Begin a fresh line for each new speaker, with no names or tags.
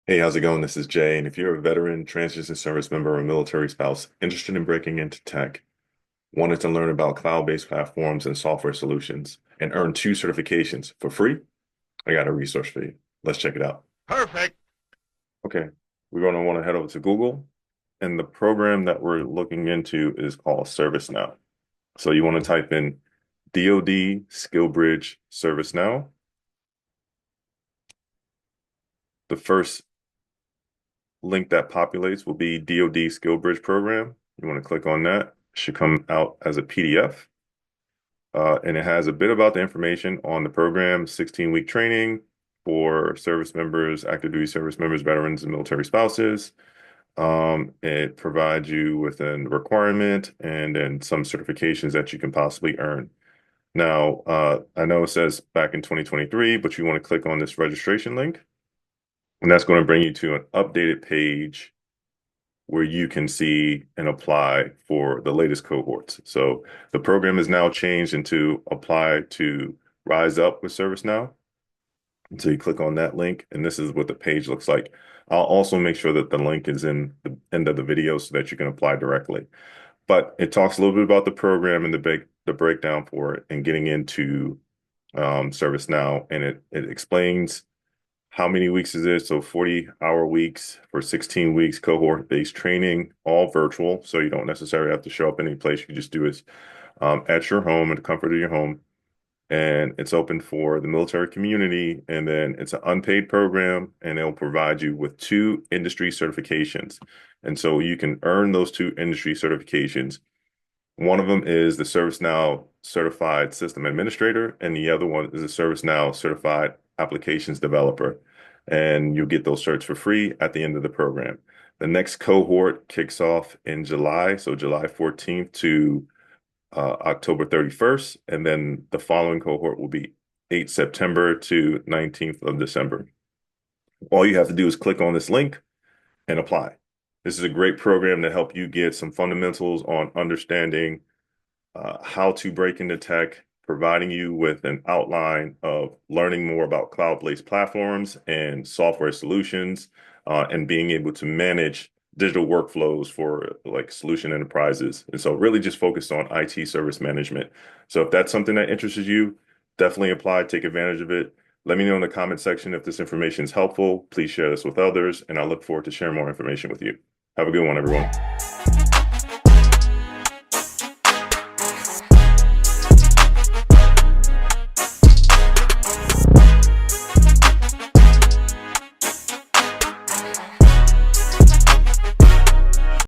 Hey, how's it going? This is Jay, and if you're a veteran, transition service member, or military spouse interested in breaking into tech, wanted to learn about cloud-based platforms and software solutions, and earn two certifications for free, I got a resource for you. Let's check it out.
Perfect.
Okay, we're going to want to head over to Google, and the program that we're looking into is called ServiceNow. So you want to type in DoD SkillBridge ServiceNow. The first link that populates will be DoD SkillBridge Program. You want to click on that. It should come out as a PDF. And it has a bit about the information on the program, 16-week training for service members, active duty service members, veterans, and military spouses. It provides you with a requirement and then some certifications that you can possibly earn. Now, I know it says back in 2023, but you want to click on this registration link, and that's going to bring you to an updated page where you can see and apply for the latest cohorts. So the program is now changed into apply to rise up with ServiceNow. So you click on that link, and this is what the page looks like. I'll also make sure that the link is in the end of the video so that you can apply directly. But it talks a little bit about the program and the breakdown for it and getting into ServiceNow, and it explains how many weeks is it? So 40-hour weeks for 16 weeks, cohort-based training, all virtual. So you don't necessarily have to show up any place. You can just do it at your home, in the comfort of your home. And it's open for the military community. And then it's an unpaid program, and it'll provide you with two industry certifications. And so you can earn those two industry certifications. One of them is the ServiceNow Certified System Administrator, and the other one is the ServiceNow Certified Applications Developer. And you'll get those certs for free at the end of the program. The next cohort kicks off in July, so July 14th to October 31st, and then the following cohort will be 8 September to 19th of December. All you have to do is click on this link and apply. This is a great program to help you get some fundamentals on understanding how to break into tech, providing you with an outline of learning more about cloud-based platforms and software solutions, and being able to manage digital workflows for like solution enterprises. And so really just focused on IT service management. So if that's something that interests you, definitely apply, take advantage of it. Let me know in the comment section if this information is helpful. Please share this with others, and I look forward to sharing more information with you. Have a good one, everyone.